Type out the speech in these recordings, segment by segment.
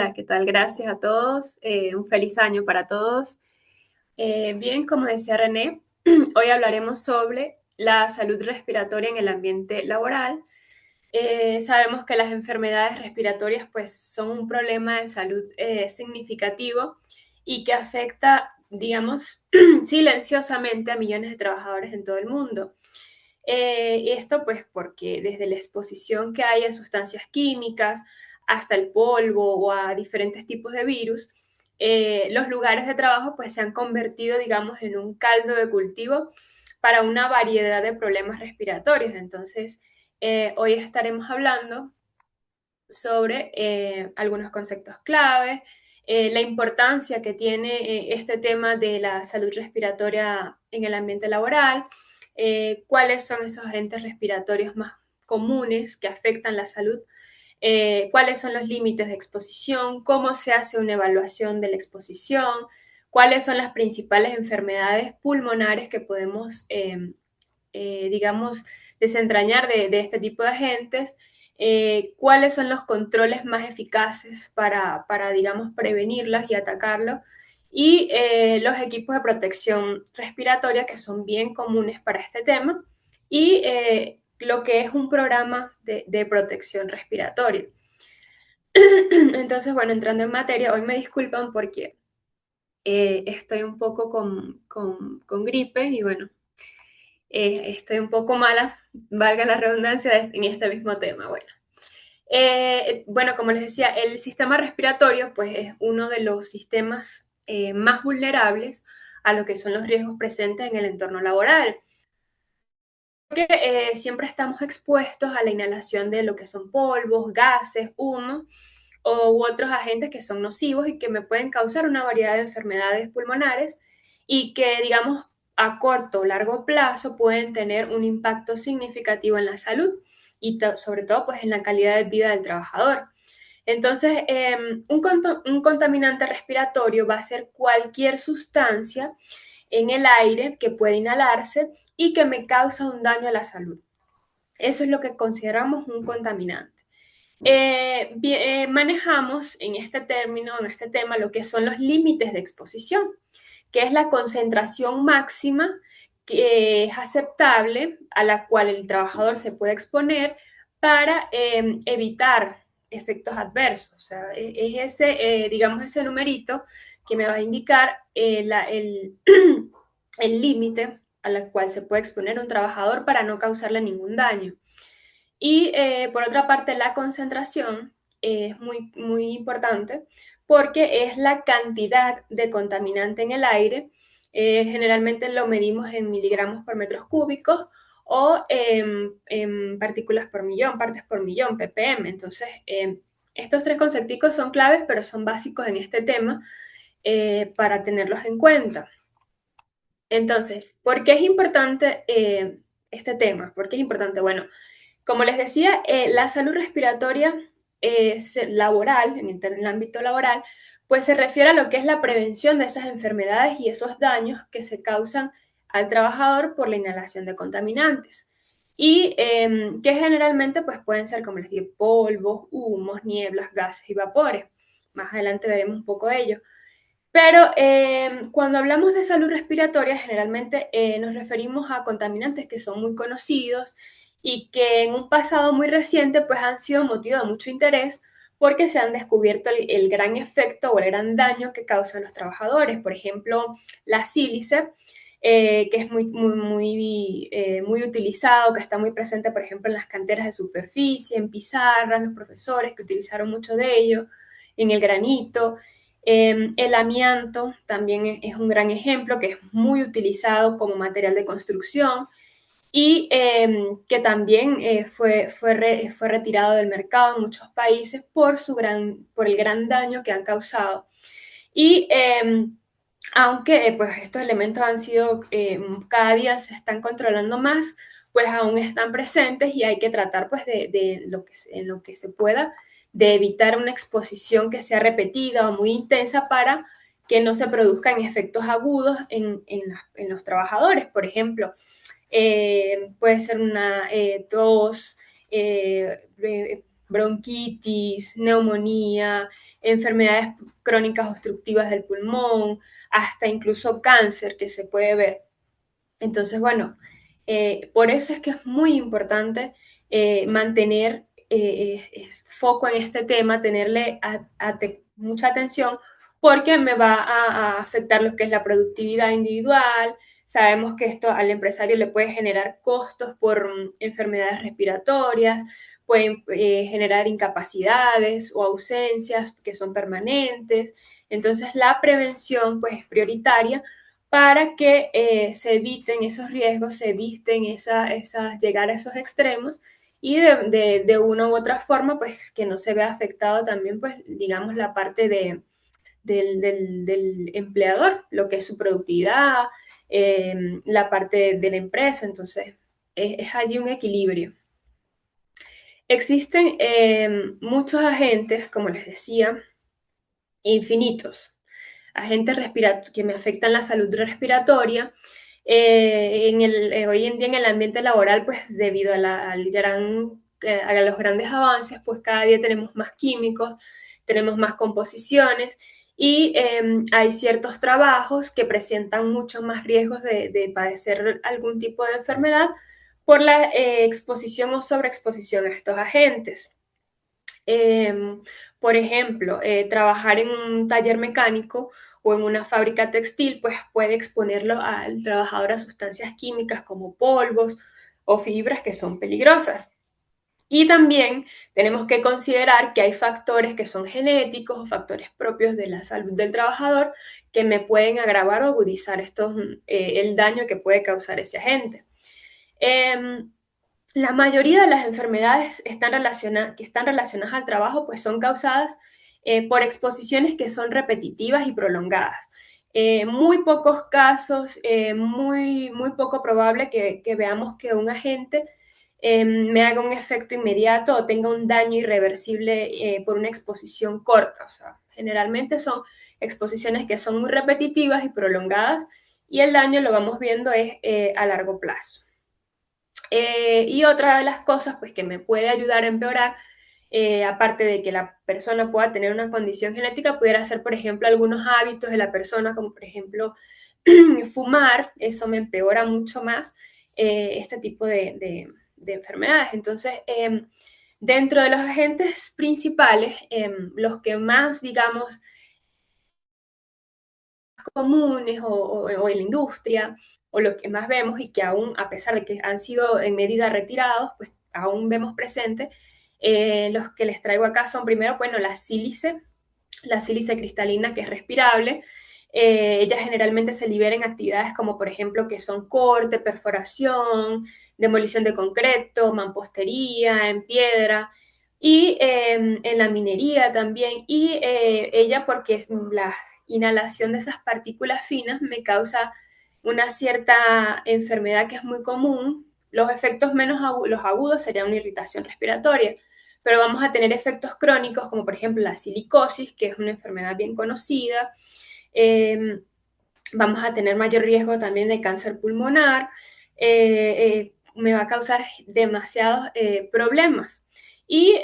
Hola, ¿qué tal? Gracias a todos. Un feliz año para todos. Bien, como decía René, hoy hablaremos sobre la salud respiratoria en el ambiente laboral. Sabemos que las enfermedades respiratorias pues, son un problema de salud significativo y que afecta, digamos, silenciosamente a millones de trabajadores en todo el mundo. Esto pues porque desde la exposición que hay a sustancias químicas hasta el polvo o a diferentes tipos de virus, los lugares de trabajo pues se han convertido, digamos, en un caldo de cultivo para una variedad de problemas respiratorios. Entonces, hoy estaremos hablando sobre algunos conceptos clave, la importancia que tiene este tema de la salud respiratoria en el ambiente laboral, cuáles son esos agentes respiratorios más comunes que afectan la salud, cuáles son los límites de exposición, cómo se hace una evaluación de la exposición, cuáles son las principales enfermedades pulmonares que podemos, digamos, desentrañar de este tipo de agentes, cuáles son los controles más eficaces para digamos, prevenirlas y atacarlos, y los equipos de protección respiratoria que son bien comunes para este tema, y lo que es un programa de protección respiratoria. Entonces, bueno, entrando en materia, hoy me disculpan porque estoy un poco con gripe y bueno, estoy un poco mala, valga la redundancia, en este mismo tema. Bueno, como les decía, el sistema respiratorio pues, es uno de los sistemas más vulnerables a lo que son los riesgos presentes en el entorno laboral. Porque siempre estamos expuestos a la inhalación de lo que son polvos, gases, humo u otros agentes que son nocivos y que me pueden causar una variedad de enfermedades pulmonares y que, digamos, a corto o largo plazo pueden tener un impacto significativo en la salud y sobre todo pues en la calidad de vida del trabajador. Entonces, un contaminante respiratorio va a ser cualquier sustancia en el aire que puede inhalarse y que me causa un daño a la salud. Eso es lo que consideramos un contaminante. Manejamos en este término, en este tema, lo que son los límites de exposición, que es la concentración máxima que es aceptable a la cual el trabajador se puede exponer para evitar efectos adversos. O sea, es ese, digamos, ese numerito que me va a indicar el límite a la cual se puede exponer un trabajador para no causarle ningún daño. Y por otra parte, la concentración es muy importante porque es la cantidad de contaminante en el aire. Generalmente lo medimos en miligramos por metros cúbicos o en partículas por millón, partes por millón, ppm. Entonces, estos tres conceptos son claves, pero son básicos en este tema para tenerlos en cuenta. Entonces, ¿por qué es importante este tema? ¿Por qué es importante? Bueno, como les decía, la salud respiratoria laboral, en el ámbito laboral, pues se refiere a lo que es la prevención de esas enfermedades y esos daños que se causan al trabajador por la inhalación de contaminantes. Y que generalmente pues pueden ser, como les digo, polvos, humos, nieblas, gases y vapores. Más adelante veremos un poco de ello. Pero cuando hablamos de salud respiratoria, generalmente nos referimos a contaminantes que son muy conocidos y que en un pasado muy reciente pues han sido motivo de mucho interés porque se han descubierto el gran efecto o el gran daño que causan los trabajadores. Por ejemplo, la sílice, que es muy utilizado, que está muy presente, por ejemplo, en las canteras de superficie, en pizarras, los profesores que utilizaron mucho de ello, en el granito. El amianto también es un gran ejemplo que es muy utilizado como material de construcción y que también fue retirado del mercado en muchos países por el gran daño que han causado. Y aunque pues estos elementos han sido, cada día se están controlando más, pues aún están presentes y hay que tratar pues de lo que, en lo que se pueda de evitar una exposición que sea repetida o muy intensa para que no se produzcan efectos agudos en los trabajadores. Por ejemplo, puede ser una tos, bronquitis, neumonía, enfermedades crónicas obstructivas del pulmón, hasta incluso cáncer que se puede ver. Entonces, bueno, por eso es que es muy importante mantener foco en este tema, tenerle mucha atención, porque me va a afectar lo que es la productividad individual. Sabemos que esto al empresario le puede generar costos por enfermedades respiratorias, pueden generar incapacidades o ausencias que son permanentes. Entonces, la prevención pues, es prioritaria para que se eviten esos riesgos, se eviten llegar a esos extremos y de una u otra forma, pues que no se vea afectado también, pues digamos, la parte del empleador, lo que es su productividad, la parte de la empresa. Entonces, es allí un equilibrio. Existen muchos agentes, como les decía, infinitos, agentes que me afectan la salud respiratoria. Hoy en día en el ambiente laboral, pues debido a los grandes avances, pues cada día tenemos más químicos, tenemos más composiciones y hay ciertos trabajos que presentan muchos más riesgos de padecer algún tipo de enfermedad por la exposición o sobreexposición a estos agentes. Por ejemplo, trabajar en un taller mecánico o en una fábrica textil, pues puede exponerlo al trabajador a sustancias químicas como polvos o fibras que son peligrosas. Y también tenemos que considerar que hay factores que son genéticos o factores propios de la salud del trabajador que me pueden agravar o agudizar el daño que puede causar ese agente. La mayoría de las enfermedades que están relacionadas al trabajo pues son causadas por exposiciones que son repetitivas y prolongadas. Muy pocos casos, muy poco probable que veamos que un agente me haga un efecto inmediato o tenga un daño irreversible por una exposición corta. O sea, generalmente son exposiciones que son muy repetitivas y prolongadas y el daño lo vamos viendo es a largo plazo. Y otra de las cosas pues, que me puede ayudar a empeorar, aparte de que la persona pueda tener una condición genética, pudiera ser, por ejemplo, algunos hábitos de la persona, como por ejemplo fumar. Eso me empeora mucho más este tipo de enfermedades. Entonces, dentro de los agentes principales, los que más, digamos, comunes o en la industria, o lo que más vemos y que aún, a pesar de que han sido en medida retirados, pues aún vemos presente, los que les traigo acá son primero, bueno, la sílice cristalina que es respirable. Ella generalmente se libera en actividades como por ejemplo que son corte, perforación, demolición de concreto, mampostería, en piedra y en la minería también. Y ella porque la inhalación de esas partículas finas me causa una cierta enfermedad que es muy común. Los efectos menos los agudos serían una irritación respiratoria, pero vamos a tener efectos crónicos como por ejemplo la silicosis, que es una enfermedad bien conocida. Vamos a tener mayor riesgo también de cáncer pulmonar. Me va a causar demasiados problemas. ¿Y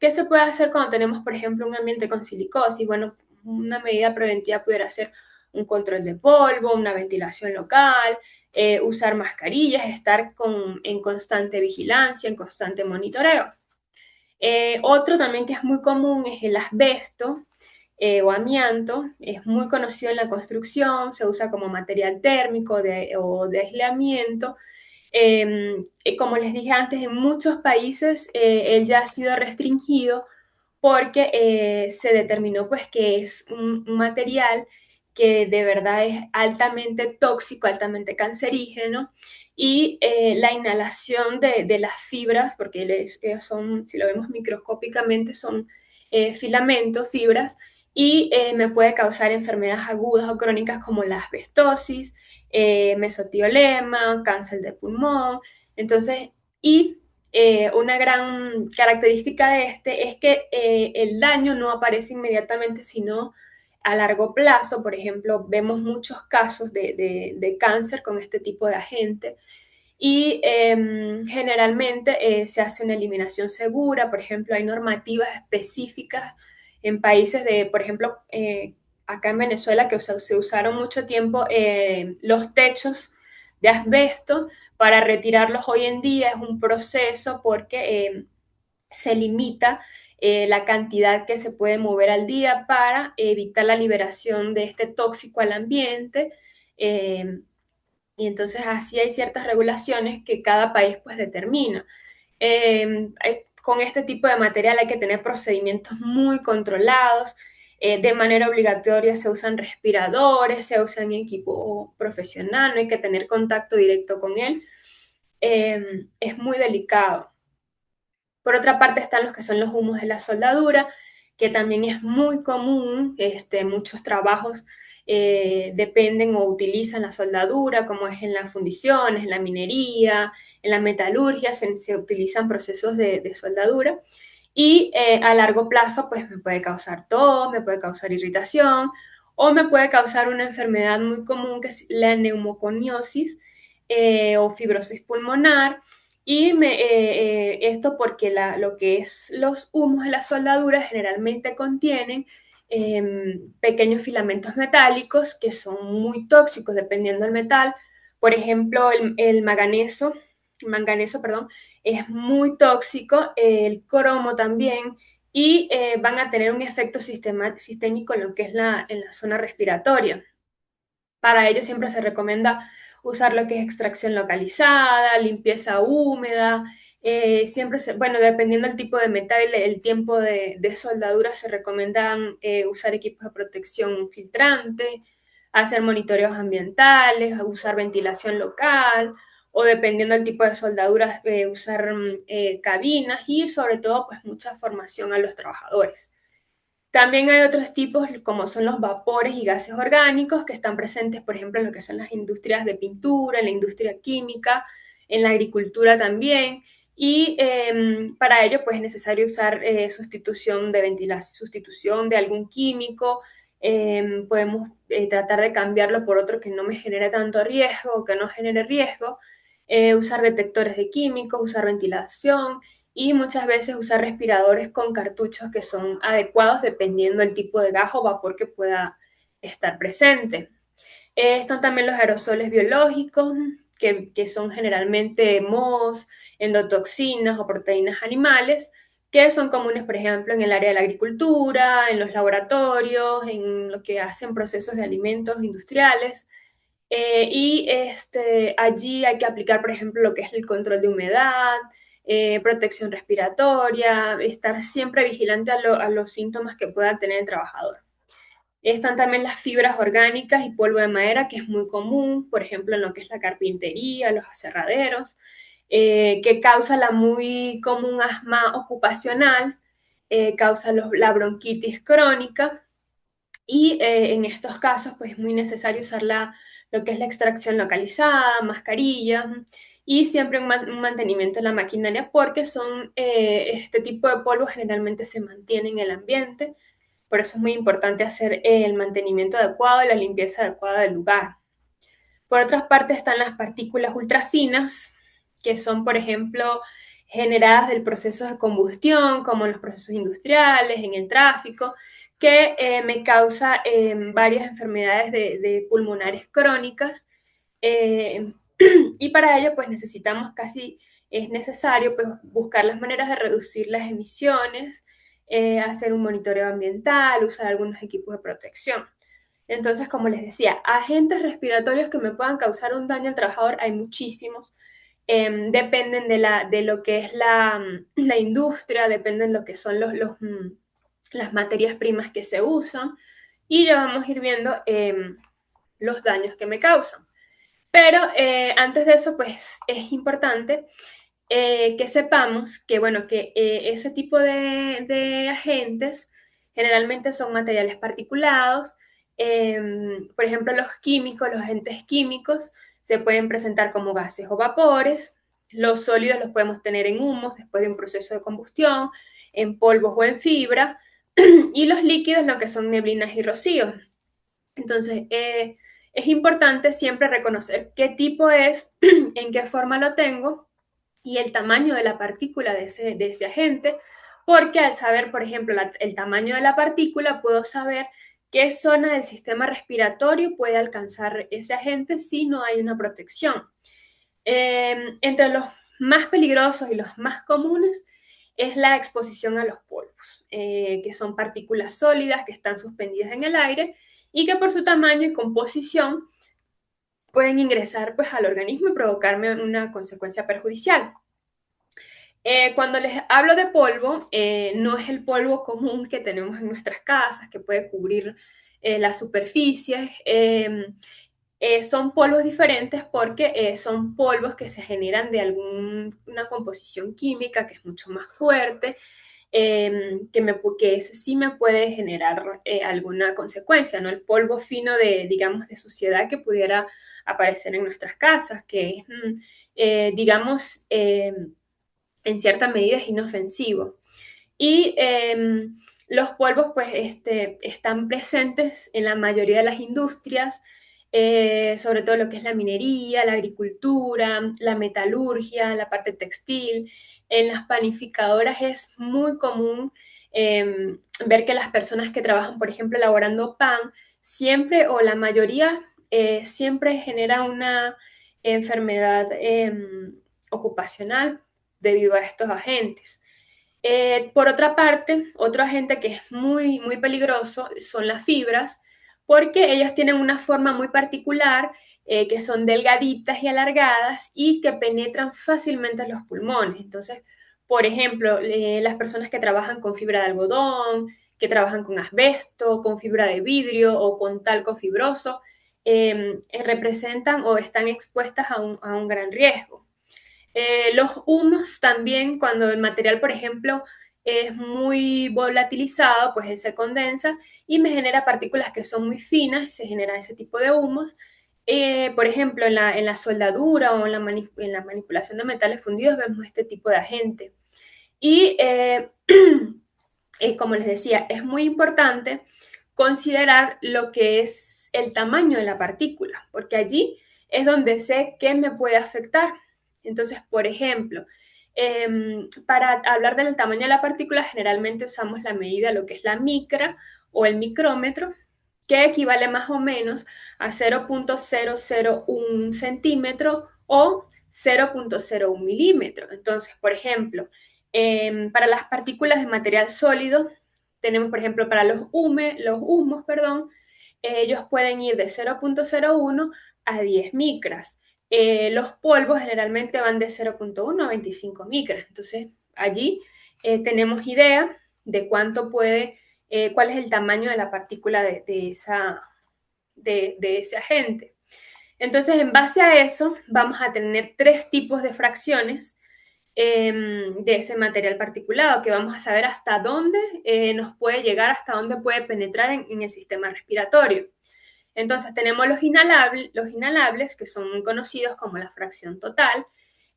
qué se puede hacer cuando tenemos, por ejemplo, un ambiente con silicosis? Bueno, una medida preventiva pudiera ser un control de polvo, una ventilación local, usar mascarillas, estar en constante vigilancia, en constante monitoreo. Otro también que es muy común es el asbesto o amianto. Es muy conocido en la construcción, se usa como material térmico o de aislamiento. Como les dije antes, en muchos países él ya ha sido restringido porque se determinó pues que es un material que de verdad es altamente tóxico, altamente cancerígeno, y la inhalación de las fibras, porque son, si lo vemos microscópicamente, son filamentos, fibras, y me puede causar enfermedades agudas o crónicas como la asbestosis, mesotiolema, cáncer de pulmón. Entonces, y una gran característica de este es que el daño no aparece inmediatamente, sino a largo plazo. Por ejemplo, vemos muchos casos de cáncer con este tipo de agente y generalmente se hace una eliminación segura. Por ejemplo, hay normativas específicas en países de, por ejemplo, acá en Venezuela, que se usaron mucho tiempo los techos de asbesto. Para retirarlos hoy en día es un proceso porque se limita la cantidad que se puede mover al día para evitar la liberación de este tóxico al ambiente. Eh, y entonces así hay ciertas regulaciones que cada país pues determina. Con este tipo de material hay que tener procedimientos muy controlados. De manera obligatoria se usan respiradores, se usan equipo profesional, no hay que tener contacto directo con él. Es muy delicado. Por otra parte están los que son los humos de la soldadura, que también es muy común. Muchos trabajos dependen o utilizan la soldadura, como es en las fundiciones, en la minería, en la metalurgia, se utilizan procesos de soldadura. Y a largo plazo, pues me puede causar tos, me puede causar irritación o me puede causar una enfermedad muy común que es la neumoconiosis o fibrosis pulmonar. Y esto porque lo que es los humos de la soldadura generalmente contienen pequeños filamentos metálicos que son muy tóxicos dependiendo del metal. Por ejemplo, el manganeso, perdón, es muy tóxico, el cromo también, y van a tener un efecto sistémico en lo que es en la zona respiratoria. Para ello siempre se recomienda usar lo que es extracción localizada, limpieza húmeda. Bueno, dependiendo del tipo de metal y el tiempo de soldadura, se recomiendan usar equipos de protección filtrante, hacer monitoreos ambientales, usar ventilación local, o dependiendo del tipo de soldaduras, usar cabinas y sobre todo pues mucha formación a los trabajadores. También hay otros tipos como son los vapores y gases orgánicos que están presentes, por ejemplo, en lo que son las industrias de pintura, en la industria química, en la agricultura también. Y para ello, pues es necesario usar sustitución de ventilación, sustitución de algún químico. Podemos tratar de cambiarlo por otro que no me genere tanto riesgo, que no genere riesgo. Usar detectores de químicos, usar ventilación y muchas veces usar respiradores con cartuchos que son adecuados dependiendo del tipo de gas o vapor que pueda estar presente. Están también los aerosoles biológicos, que son generalmente mohos, endotoxinas o proteínas animales, que son comunes, por ejemplo, en el área de la agricultura, en los laboratorios, en lo que hacen procesos de alimentos industriales. Allí hay que aplicar, por ejemplo, lo que es el control de humedad, protección respiratoria, estar siempre vigilante a los síntomas que pueda tener el trabajador. Están también las fibras orgánicas y polvo de madera, que es muy común, por ejemplo, en lo que es la carpintería, los aserraderos, que causa la muy común asma ocupacional, causa la bronquitis crónica, y en estos casos, pues es muy necesario usar lo que es la extracción localizada, mascarilla y siempre un mantenimiento de la maquinaria porque este tipo de polvo generalmente se mantiene en el ambiente. Por eso es muy importante hacer el mantenimiento adecuado y la limpieza adecuada del lugar. Por otra parte están las partículas ultrafinas, que son, por ejemplo, generadas del proceso de combustión, como en los procesos industriales, en el tráfico, que me causa varias enfermedades de pulmonares crónicas. eh, y para ello, pues necesitamos es necesario pues, buscar las maneras de reducir las emisiones, hacer un monitoreo ambiental, usar algunos equipos de protección. Entonces, como les decía, agentes respiratorios que me puedan causar un daño al trabajador hay muchísimos. Dependen de lo que es la industria, dependen de lo que son las materias primas que se usan y ya vamos a ir viendo los daños que me causan. Pero antes de eso, pues es importante que sepamos que, bueno, que ese tipo de agentes generalmente son materiales particulados. Por ejemplo, los químicos, los agentes químicos se pueden presentar como gases o vapores. Los sólidos los podemos tener en humos después de un proceso de combustión, en polvos o en fibra. Y los líquidos, lo que son neblinas y rocíos. Entonces, es importante siempre reconocer qué tipo es, en qué forma lo tengo y el tamaño de la partícula de ese agente, porque al saber, por ejemplo, el tamaño de la partícula, puedo saber qué zona del sistema respiratorio puede alcanzar ese agente si no hay una protección. Entre los más peligrosos y los más comunes es la exposición a los polvos, que son partículas sólidas que están suspendidas en el aire y que por su tamaño y composición pueden ingresar pues, al organismo y provocarme una consecuencia perjudicial. Cuando les hablo de polvo, no es el polvo común que tenemos en nuestras casas, que puede cubrir las superficies. Son polvos diferentes porque son polvos que se generan de alguna composición química que es mucho más fuerte, que ese sí me puede generar alguna consecuencia, ¿no? El polvo fino digamos, de suciedad que pudiera aparecer en nuestras casas, que es, digamos, en cierta medida es inofensivo. Y los polvos, pues, están presentes en la mayoría de las industrias, sobre todo lo que es la minería, la agricultura, la metalurgia, la parte textil. En las panificadoras es muy común ver que las personas que trabajan, por ejemplo, elaborando pan, siempre o la mayoría siempre genera una enfermedad ocupacional debido a estos agentes. Por otra parte, otro agente que es muy, muy peligroso son las fibras, porque ellas tienen una forma muy particular, que son delgaditas y alargadas y que penetran fácilmente en los pulmones. Entonces, por ejemplo, las personas que trabajan con fibra de algodón, que trabajan con asbesto, con fibra de vidrio o con talco fibroso, representan o están expuestas a un gran riesgo. Los humos también, cuando el material, por ejemplo, es muy volatilizado, pues él se condensa y me genera partículas que son muy finas, se genera ese tipo de humos. Por ejemplo, en la soldadura o en la manipulación de metales fundidos vemos este tipo de agente. Y como les decía, es muy importante considerar lo que es el tamaño de la partícula, porque allí es donde sé qué me puede afectar. Entonces, por ejemplo, para hablar del tamaño de la partícula, generalmente usamos la medida, lo que es la micra o el micrómetro, que equivale más o menos a 0.001 centímetro o 0.01 milímetro. Entonces, por ejemplo, para las partículas de material sólido, tenemos, por ejemplo, para los humos, perdón, ellos pueden ir de 0.01 a 10 micras. Los polvos generalmente van de 0.1 a 25 micras. Entonces, allí tenemos idea de cuánto cuál es el tamaño de la partícula de ese agente. Entonces, en base a eso, vamos a tener tres tipos de fracciones de ese material particulado, que vamos a saber hasta dónde nos puede llegar, hasta dónde puede penetrar en el sistema respiratorio. Entonces tenemos los inhalables, que son conocidos como la fracción total,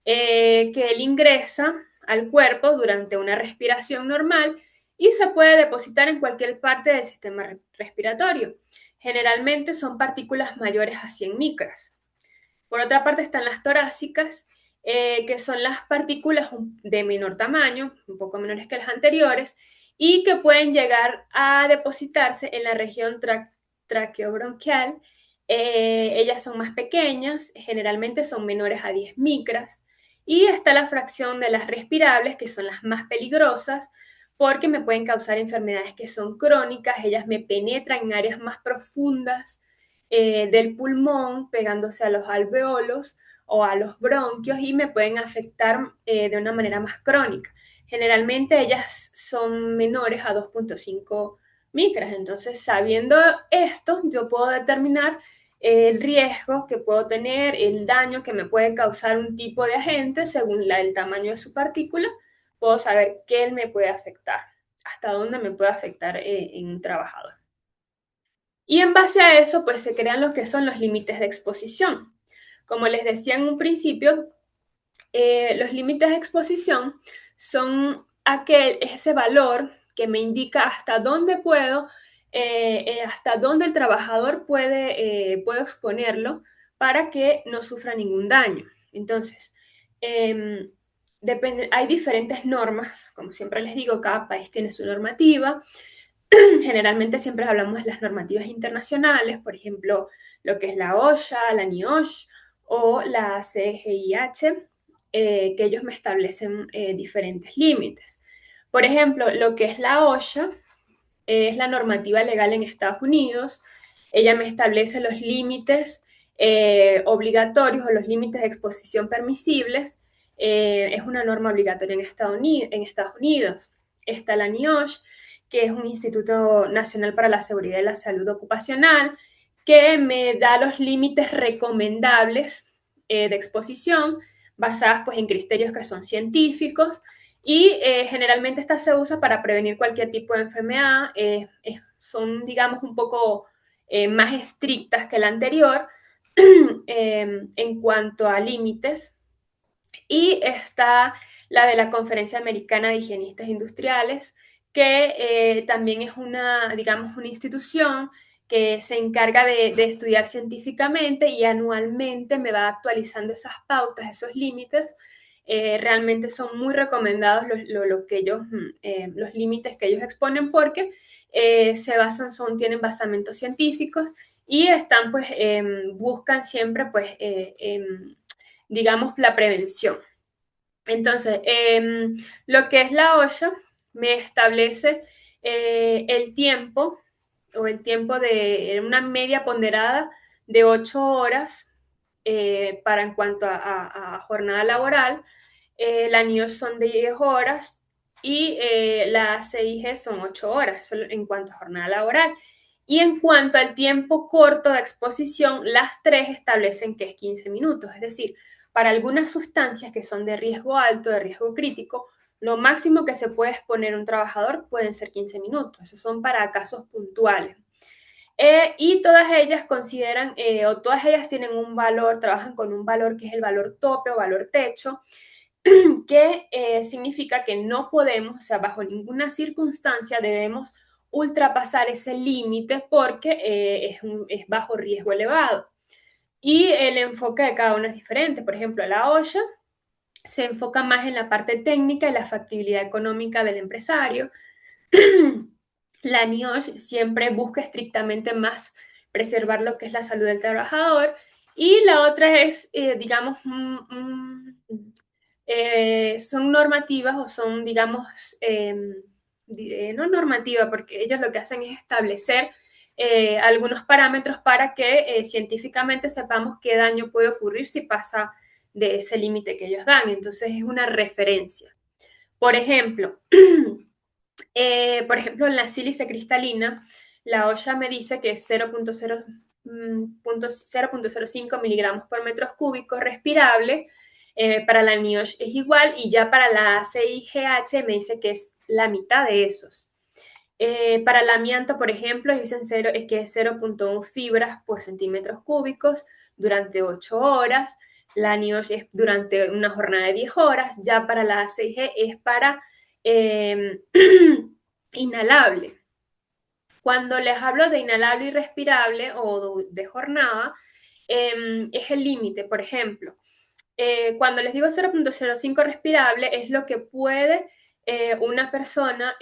que él ingresa al cuerpo durante una respiración normal y se puede depositar en cualquier parte del sistema respiratorio. Generalmente son partículas mayores a 100 micras. Por otra parte están las torácicas, que son las partículas de menor tamaño, un poco menores que las anteriores, y que pueden llegar a depositarse en la región traqueobronquial. Ellas son más pequeñas, generalmente son menores a 10 micras. Y está la fracción de las respirables, que son las más peligrosas, porque me pueden causar enfermedades que son crónicas, ellas me penetran en áreas más profundas del pulmón, pegándose a los alveolos o a los bronquios y me pueden afectar de una manera más crónica. Generalmente ellas son menores a 2.5 micras, entonces sabiendo esto yo puedo determinar el riesgo que puedo tener, el daño que me puede causar un tipo de agente según el tamaño de su partícula, puedo saber qué me puede afectar, hasta dónde me puede afectar en un trabajador. Y en base a eso, pues se crean lo que son los límites de exposición. Como les decía en un principio, los límites de exposición son ese valor que me indica hasta dónde puedo hasta dónde el trabajador puede exponerlo para que no sufra ningún daño. Entonces, hay diferentes normas, como siempre les digo, cada país tiene su normativa. Generalmente siempre hablamos de las normativas internacionales, por ejemplo, lo que es la OSHA, la NIOSH o la CGIH, que ellos me establecen diferentes límites. Por ejemplo, lo que es la OSHA es la normativa legal en Estados Unidos. Ella me establece los límites obligatorios o los límites de exposición permisibles. Es una norma obligatoria en Estados Unidos. Está la NIOSH, que es un Instituto Nacional para la Seguridad y la Salud Ocupacional, que me da los límites recomendables de exposición basadas pues, en criterios que son científicos y generalmente esta se usa para prevenir cualquier tipo de enfermedad. Son, digamos, un poco más estrictas que la anterior en cuanto a límites. Y está la de la Conferencia Americana de Higienistas Industriales, que también es una, digamos, una institución que se encarga de estudiar científicamente y anualmente me va actualizando esas pautas, esos límites. Realmente son muy recomendados los límites que ellos exponen porque tienen basamentos científicos y están, pues, buscan siempre, pues, digamos, la prevención. Entonces, lo que es la OSHA me establece el tiempo o el tiempo de una media ponderada de 8 horas para en cuanto a jornada laboral. La NIOSH son de 10 horas y la CIG son 8 horas en cuanto a jornada laboral. Y en cuanto al tiempo corto de exposición, las tres establecen que es 15 minutos, es decir, para algunas sustancias que son de riesgo alto, de riesgo crítico, lo máximo que se puede exponer un trabajador pueden ser 15 minutos. Esos son para casos puntuales. Y todas ellas consideran, o todas ellas tienen un valor, trabajan con un valor que es el valor tope o valor techo, que significa que no podemos, o sea, bajo ninguna circunstancia debemos ultrapasar ese límite porque es bajo riesgo elevado. Y el enfoque de cada uno es diferente. Por ejemplo, la OSHA se enfoca más en la parte técnica y la factibilidad económica del empresario. La NIOSH siempre busca estrictamente más preservar lo que es la salud del trabajador y la otra es, digamos, son normativas o son, digamos, no normativa, porque ellos lo que hacen es establecer algunos parámetros para que científicamente sepamos qué daño puede ocurrir si pasa de ese límite que ellos dan. Entonces es una referencia. Por ejemplo, en la sílice cristalina, la OSHA me dice que es 0.05 miligramos por metros cúbicos respirable. Para la NIOSH es igual y ya para la CIGH me dice que es la mitad de esos. Para el amianto, por ejemplo, dicen que es 0.1 fibras por centímetros cúbicos durante 8 horas. La NIOSH es durante una jornada de 10 horas. Ya para la CIG es para inhalable. Cuando les hablo de inhalable y respirable o de jornada, es el límite. Por ejemplo, cuando les digo 0.05 respirable, es lo que puede una persona,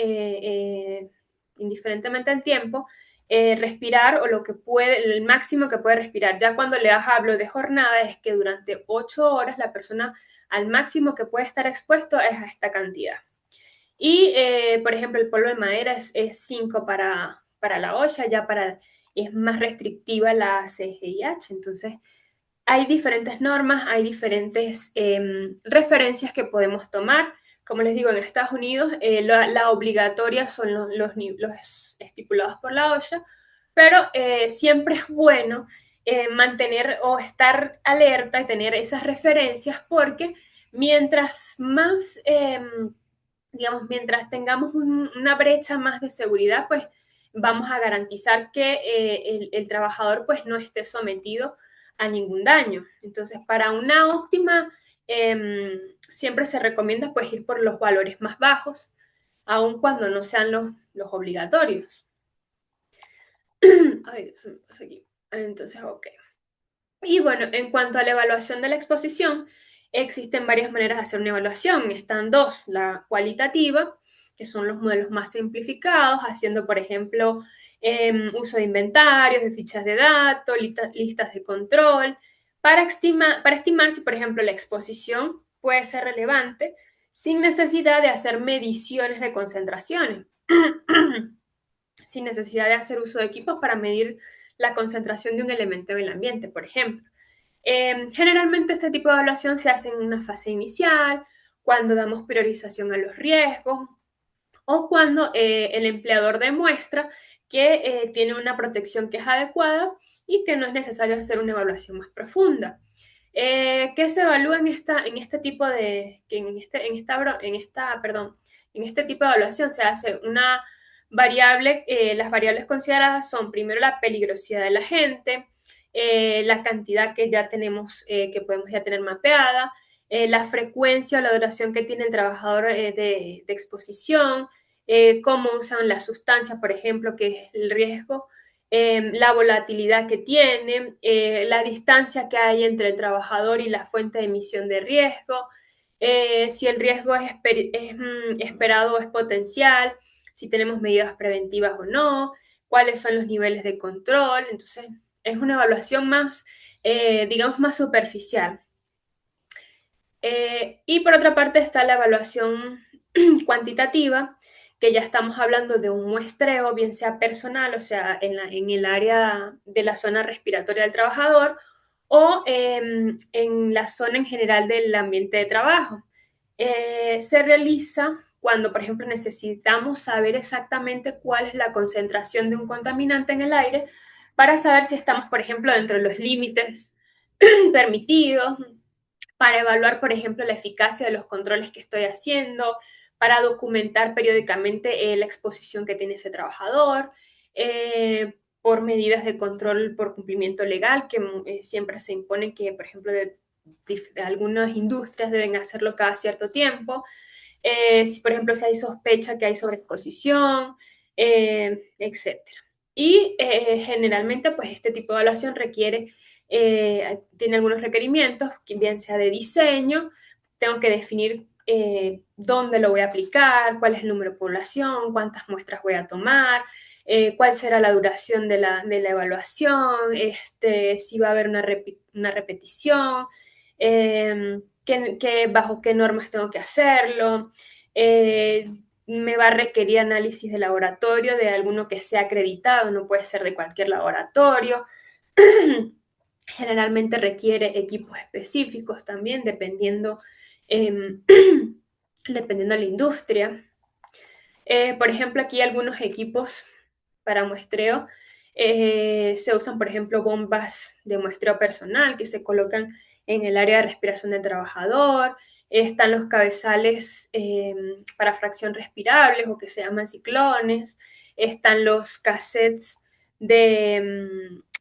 indiferentemente del tiempo, respirar o lo que puede, el máximo que puede respirar. Ya cuando les hablo de jornada, es que durante 8 horas la persona al máximo que puede estar expuesto es a esta cantidad. Y, por ejemplo, el polvo de madera es 5 para la olla, es más restrictiva la CGIH. Entonces, hay diferentes normas, hay diferentes referencias que podemos tomar. Como les digo, en Estados Unidos la obligatoria son los estipulados por la OSHA, pero siempre es bueno mantener o estar alerta y tener esas referencias porque mientras más digamos, mientras tengamos una brecha más de seguridad, pues vamos a garantizar que el trabajador pues no esté sometido a ningún daño. Entonces, para una óptima, siempre se recomienda pues ir por los valores más bajos, aun cuando no sean los obligatorios. Ay, se me pasa aquí. Entonces, ok. Y bueno, en cuanto a la evaluación de la exposición, existen varias maneras de hacer una evaluación. Están dos, la cualitativa, que son los modelos más simplificados, haciendo, por ejemplo, uso de inventarios, de fichas de datos, listas de control, para estimar si, por ejemplo, la exposición puede ser relevante sin necesidad de hacer mediciones de concentraciones, sin necesidad de hacer uso de equipos para medir la concentración de un elemento en el ambiente, por ejemplo. Generalmente este tipo de evaluación se hace en una fase inicial, cuando damos priorización a los riesgos o cuando el empleador demuestra que tiene una protección que es adecuada y que no es necesario hacer una evaluación más profunda. ¿Qué se evalúa en este tipo de, en este tipo de evaluación? Se hace una variable, las variables consideradas son primero la peligrosidad de la gente, la cantidad que ya tenemos, que podemos ya tener mapeada, la frecuencia o la duración que tiene el trabajador de exposición, cómo usan las sustancias, por ejemplo, que es el riesgo, la volatilidad que tiene, la distancia que hay entre el trabajador y la fuente de emisión de riesgo, si el riesgo es esperado o es potencial, si tenemos medidas preventivas o no, cuáles son los niveles de control. Entonces, es una evaluación más, digamos, más superficial. Y por otra parte está la evaluación cuantitativa, que ya estamos hablando de un muestreo, bien sea personal, o sea, en el área de la zona respiratoria del trabajador, o en la zona en general del ambiente de trabajo. Se realiza cuando, por ejemplo, necesitamos saber exactamente cuál es la concentración de un contaminante en el aire para saber si estamos, por ejemplo, dentro de los límites permitidos, para evaluar, por ejemplo, la eficacia de los controles que estoy haciendo, para documentar periódicamente la exposición que tiene ese trabajador, por medidas de control por cumplimiento legal, que siempre se impone que, por ejemplo, de algunas industrias deben hacerlo cada cierto tiempo. Si, por ejemplo, si hay sospecha que hay sobreexposición, etcétera. Y generalmente, pues este tipo de evaluación requiere, tiene algunos requerimientos, bien sea de diseño, tengo que definir dónde lo voy a aplicar, cuál es el número de población, cuántas muestras voy a tomar, cuál será la duración de la evaluación, si va a haber una repetición, bajo qué normas tengo que hacerlo. Me va a requerir análisis de laboratorio de alguno que sea acreditado, no puede ser de cualquier laboratorio. Generalmente requiere equipos específicos también, eh, dependiendo de la industria. Por ejemplo, aquí algunos equipos para muestreo se usan, por ejemplo, bombas de muestreo personal que se colocan en el área de respiración del trabajador. Están los cabezales para fracción respirables o que se llaman ciclones. Están los cassettes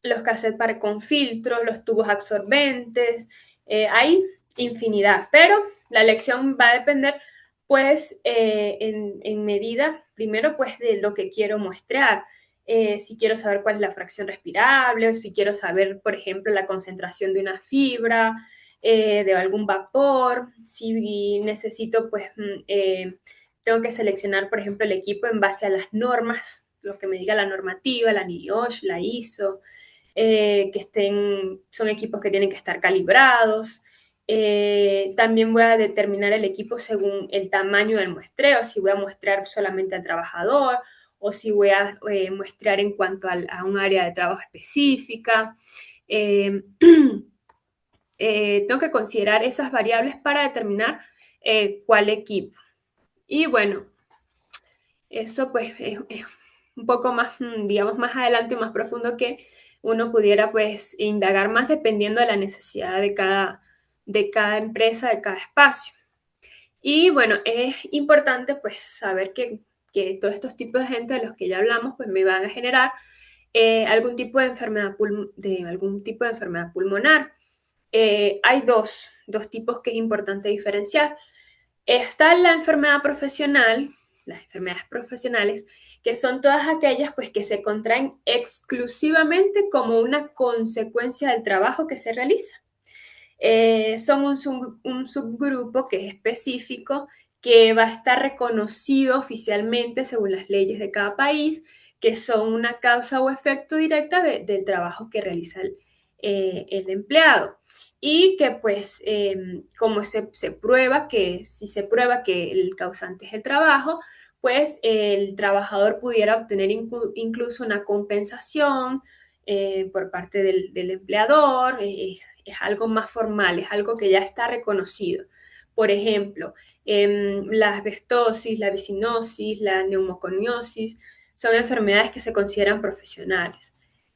los cassettes con filtros, los tubos absorbentes. Hay infinidad, pero la elección va a depender pues en medida, primero pues de lo que quiero muestrear. Si quiero saber cuál es la fracción respirable, o si quiero saber, por ejemplo, la concentración de una fibra, de algún vapor, si necesito, pues, tengo que seleccionar, por ejemplo, el equipo en base a las normas, lo que me diga la normativa, la NIOSH, la ISO, son equipos que tienen que estar calibrados. También voy a determinar el equipo según el tamaño del muestreo, si voy a muestrear solamente al trabajador o si voy a muestrear en cuanto a un área de trabajo específica. Tengo que considerar esas variables para determinar cuál equipo. Y bueno, eso pues es un poco más, digamos, más adelante, más profundo que uno pudiera pues indagar más dependiendo de la necesidad de cada empresa, de cada espacio. Y bueno, es importante pues saber que todos estos tipos de gente de los que ya hablamos pues me van a generar algún tipo de algún tipo de enfermedad pulmonar. Hay dos tipos que es importante diferenciar. Está la enfermedad profesional, las enfermedades profesionales, que son todas aquellas pues que se contraen exclusivamente como una consecuencia del trabajo que se realiza. Son un subgrupo que es específico, que va a estar reconocido oficialmente según las leyes de cada país, que son una causa o efecto directa del trabajo que realiza el empleado. Y que pues como se prueba que, si se prueba que el causante es el trabajo, pues el trabajador pudiera obtener incluso una compensación por parte del empleador. Es algo más formal, es algo que ya está reconocido. Por ejemplo, la asbestosis, la vicinosis, la neumoconiosis son enfermedades que se consideran profesionales.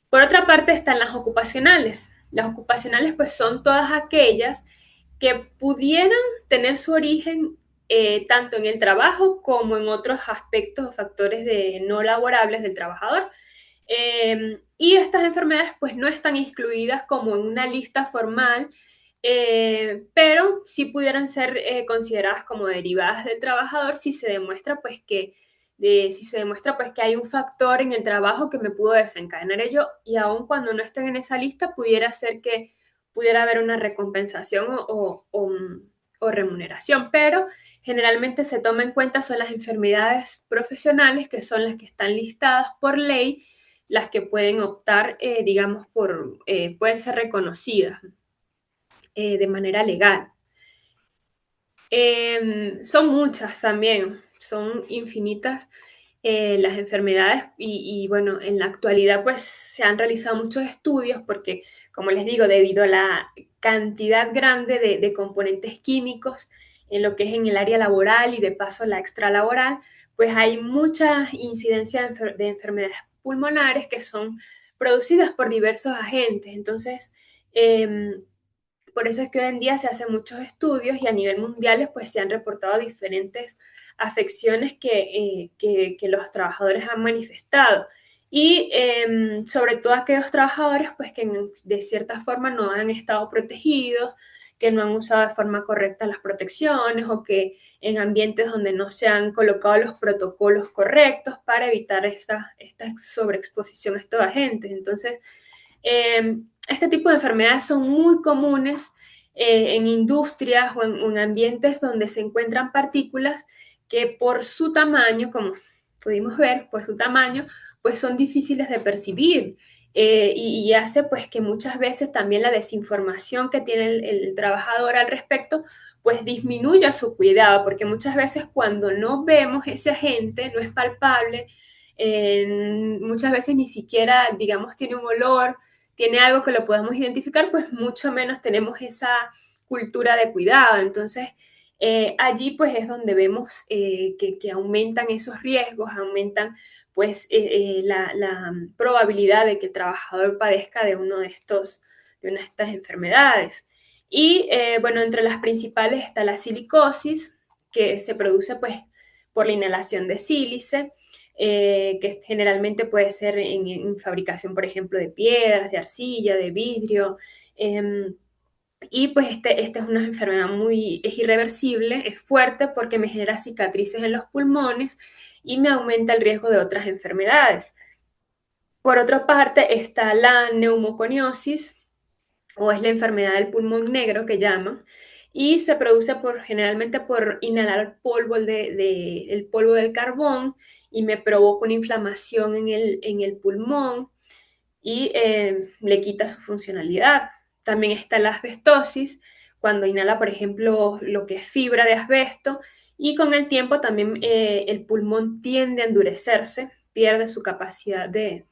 Por otra parte están las ocupacionales. Las ocupacionales pues son todas aquellas que pudieran tener su origen tanto en el trabajo como en otros aspectos o factores no laborables del trabajador. Y estas enfermedades pues no están excluidas como en una lista formal, pero sí pudieran ser consideradas como derivadas del trabajador si se demuestra pues que hay un factor en el trabajo que me pudo desencadenar ello, y aun cuando no estén en esa lista pudiera ser que pudiera haber una recompensación o remuneración, pero generalmente se toma en cuenta son las enfermedades profesionales, que son las que están listadas por ley, las que pueden optar, digamos, pueden ser reconocidas de manera legal. Son muchas también, son infinitas las enfermedades bueno, en la actualidad pues se han realizado muchos estudios porque, como les digo, debido a la cantidad grande de componentes químicos en lo que es en el área laboral y de paso la extralaboral, pues hay mucha incidencia de enfermedades pulmonares que son producidas por diversos agentes. Entonces, por eso es que hoy en día se hacen muchos estudios y a nivel mundial pues se han reportado diferentes afecciones que los trabajadores han manifestado. Y sobre todo aquellos trabajadores pues que de cierta forma no han estado protegidos, que no han usado de forma correcta las protecciones o que en ambientes donde no se han colocado los protocolos correctos para evitar esta sobreexposición a estos agentes. Entonces, este tipo de enfermedades son muy comunes en industrias o en ambientes donde se encuentran partículas que por su tamaño, como pudimos ver, por su tamaño, pues son difíciles de percibir. Y hace pues que muchas veces también la desinformación que tiene el trabajador al respecto pues disminuya su cuidado, porque muchas veces cuando no vemos ese agente, no es palpable, muchas veces ni siquiera, digamos, tiene un olor, tiene algo que lo podamos identificar, pues mucho menos tenemos esa cultura de cuidado. Entonces, allí pues es donde vemos que aumentan esos riesgos, aumentan pues la probabilidad de que el trabajador padezca de una de estas enfermedades. Y bueno, entre las principales está la silicosis, que se produce pues por la inhalación de sílice, que generalmente puede ser en fabricación, por ejemplo, de piedras, de arcilla, de vidrio. Y pues esta es una enfermedad es irreversible, es fuerte porque me genera cicatrices en los pulmones y me aumenta el riesgo de otras enfermedades. Por otra parte está la neumoconiosis, o es la enfermedad del pulmón negro que llaman, y se produce generalmente por inhalar el polvo del carbón, y me provoca una inflamación en el pulmón y le quita su funcionalidad. También está la asbestosis, cuando inhala, por ejemplo, lo que es fibra de asbesto, y con el tiempo también el pulmón tiende a endurecerse, pierde su capacidad de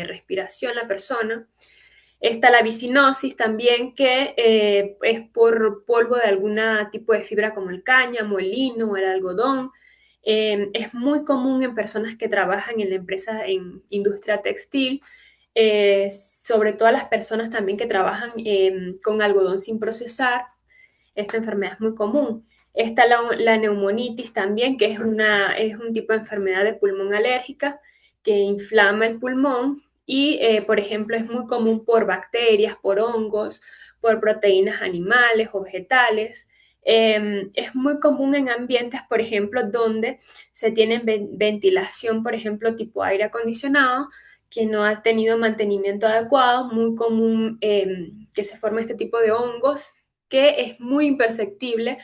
respiración la persona. Está la vicinosis también, que es por polvo de algún tipo de fibra como el cáñamo, el lino o el algodón. Es muy común en personas que trabajan en la empresa, en industria textil, sobre todo las personas también que trabajan con algodón sin procesar. Esta enfermedad es muy común. Está la neumonitis también, que es un tipo de enfermedad de pulmón alérgica que inflama el pulmón y, por ejemplo, es muy común por bacterias, por hongos, por proteínas animales o vegetales. Es muy común en ambientes, por ejemplo, donde se tiene ventilación, por ejemplo, tipo aire acondicionado, que no ha tenido mantenimiento adecuado, muy común que se forme este tipo de hongos, que es muy imperceptible,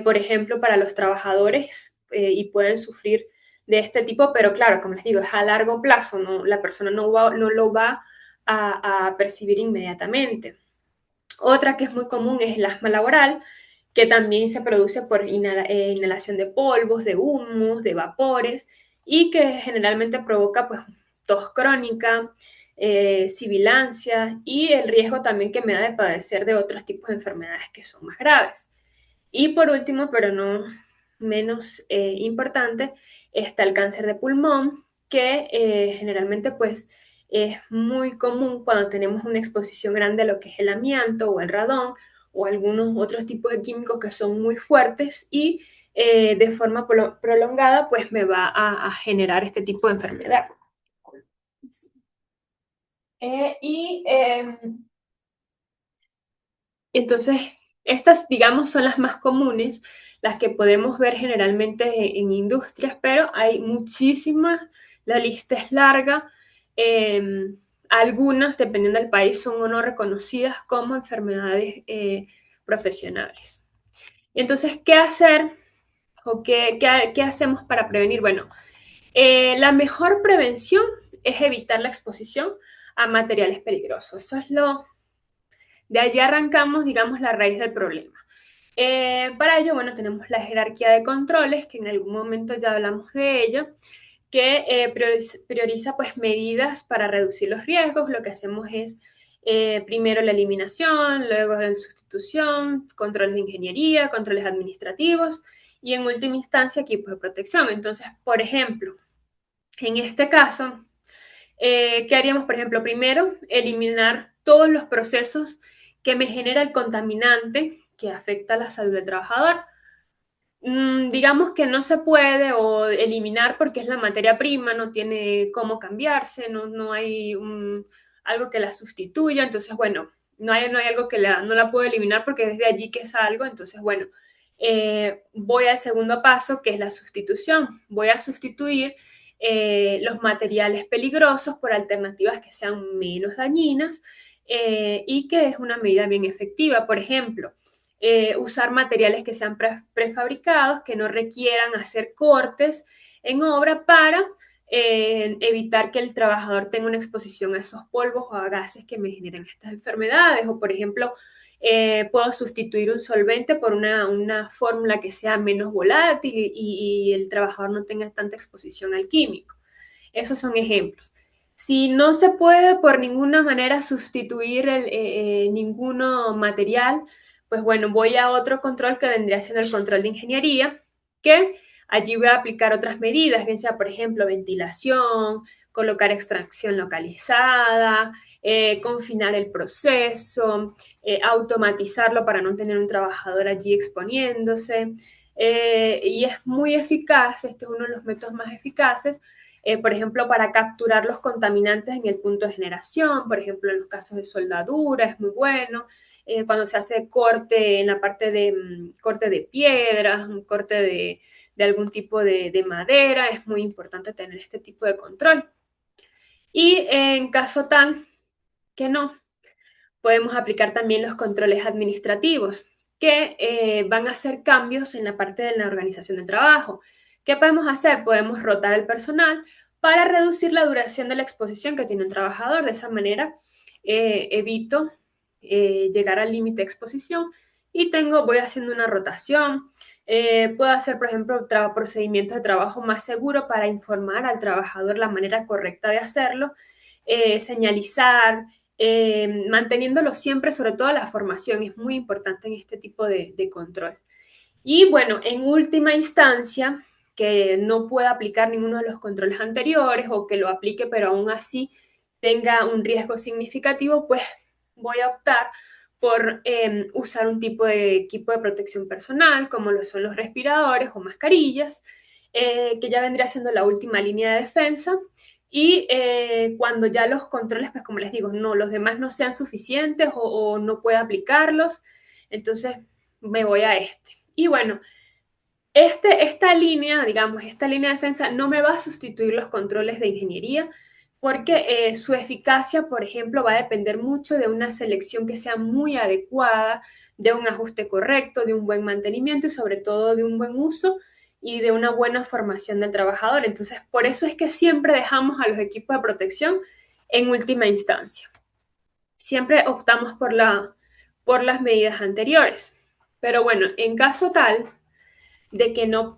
por ejemplo, para los trabajadores y pueden sufrir de este tipo, pero claro, como les digo, es a largo plazo, ¿no? La persona no lo va a percibir inmediatamente. Otra que es muy común es el asma laboral, que también se produce por inhalación de polvos, de humos, de vapores y que generalmente provoca pues tos crónica, sibilancias y el riesgo también que me da de padecer de otros tipos de enfermedades que son más graves. Y por último, pero no menos importante, está el cáncer de pulmón, que generalmente pues es muy común cuando tenemos una exposición grande a lo que es el amianto o el radón o algunos otros tipos de químicos que son muy fuertes y de forma prolongada pues me va a generar este tipo de enfermedad. Y entonces, estas, digamos, son las más comunes, las que podemos ver generalmente en industrias, pero hay muchísimas, la lista es larga. eh, Algunas, dependiendo del país, son o no reconocidas como enfermedades profesionales. Y entonces, ¿qué hacer o qué hacemos para prevenir? Bueno, la mejor prevención es evitar la exposición a materiales peligrosos. Eso es de allí arrancamos, digamos, la raíz del problema. Para ello, bueno, tenemos la jerarquía de controles, que en algún momento ya hablamos de ello, que prioriza pues medidas para reducir los riesgos. Lo que hacemos es primero la eliminación, luego la sustitución, controles de ingeniería, controles administrativos y en última instancia equipos de protección. Entonces, por ejemplo, en este caso, ¿qué haríamos, por ejemplo? Primero, eliminar todos los procesos que me genera el contaminante que afecta a la salud del trabajador. Digamos que no se puede o eliminar porque es la materia prima, no tiene cómo cambiarse, no hay algo que la sustituya, entonces, bueno, no hay algo que no la puedo eliminar porque desde allí que es algo, entonces, bueno, voy al segundo paso que es la sustitución. Voy a sustituir los materiales peligrosos por alternativas que sean menos dañinas y que es una medida bien efectiva. Por ejemplo, usar materiales que sean prefabricados, que no requieran hacer cortes en obra para evitar que el trabajador tenga una exposición a esos polvos o a gases que me generan estas enfermedades. O, por ejemplo, puedo sustituir un solvente por una fórmula que sea menos volátil y el trabajador no tenga tanta exposición al químico. Esos son ejemplos. Si no se puede por ninguna manera sustituir ninguno material, pues bueno, voy a otro control que vendría siendo el control de ingeniería, que allí voy a aplicar otras medidas, bien sea, por ejemplo, ventilación, colocar extracción localizada, confinar el proceso, automatizarlo para no tener un trabajador allí exponiéndose. Y es muy eficaz, este es uno de los métodos más eficaces, por ejemplo, para capturar los contaminantes en el punto de generación, por ejemplo, en los casos de soldadura es muy bueno, cuando se hace corte en la parte de corte de piedras, un corte de algún tipo de madera, es muy importante tener este tipo de control. Y en caso tal que no, podemos aplicar también los controles administrativos, que van a hacer cambios en la parte de la organización del trabajo. ¿Qué podemos hacer? Podemos rotar el personal para reducir la duración de la exposición que tiene un trabajador. De esa manera evito llegar al límite de exposición y voy haciendo una rotación. Puedo hacer, por ejemplo, procedimientos de trabajo más seguros para informar al trabajador la manera correcta de hacerlo, señalizar, manteniéndolo siempre, sobre todo la formación, es muy importante en este tipo de control. Y bueno, en última instancia, que no pueda aplicar ninguno de los controles anteriores o que lo aplique, pero aún así tenga un riesgo significativo, pues voy a optar por usar un tipo de equipo de protección personal, como lo son los respiradores o mascarillas, que ya vendría siendo la última línea de defensa. Y cuando ya los controles, pues como les digo, no, los demás no sean suficientes o no pueda aplicarlos, entonces me voy a este. Y bueno, esta línea, digamos, esta línea de defensa no me va a sustituir los controles de ingeniería porque su eficacia, por ejemplo, va a depender mucho de una selección que sea muy adecuada, de un ajuste correcto, de un buen mantenimiento y sobre todo de un buen uso y de una buena formación del trabajador. Entonces, por eso es que siempre dejamos a los equipos de protección en última instancia. Siempre optamos por las medidas anteriores. Pero bueno, en caso tal de que no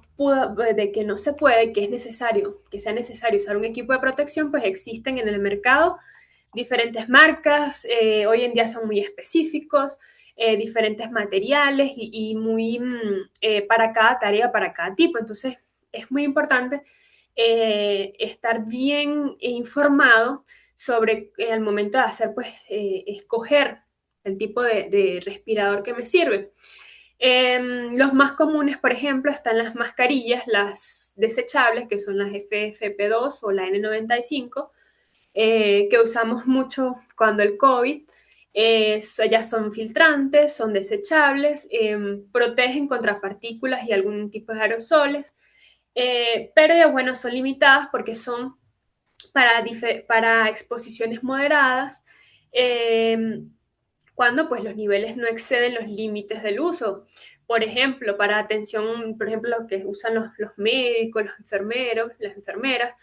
se puede, que es necesario, que sea necesario usar un equipo de protección, pues existen en el mercado diferentes marcas, hoy en día son muy específicos, diferentes materiales y muy para cada tarea, para cada tipo. Entonces, es muy importante estar bien informado sobre al momento de hacer, pues, escoger el tipo de respirador que me sirve. Los más comunes, por ejemplo, están las mascarillas, las desechables, que son las FFP2 o la N95, que usamos mucho cuando el COVID. Ellas son filtrantes, son desechables, protegen contra partículas y algún tipo de aerosoles, pero ya bueno, son limitadas porque son para exposiciones moderadas. Eh, cuando pues los niveles no exceden los límites del uso. Por ejemplo, para atención, por ejemplo, lo que usan los médicos, los enfermeros, las enfermeras,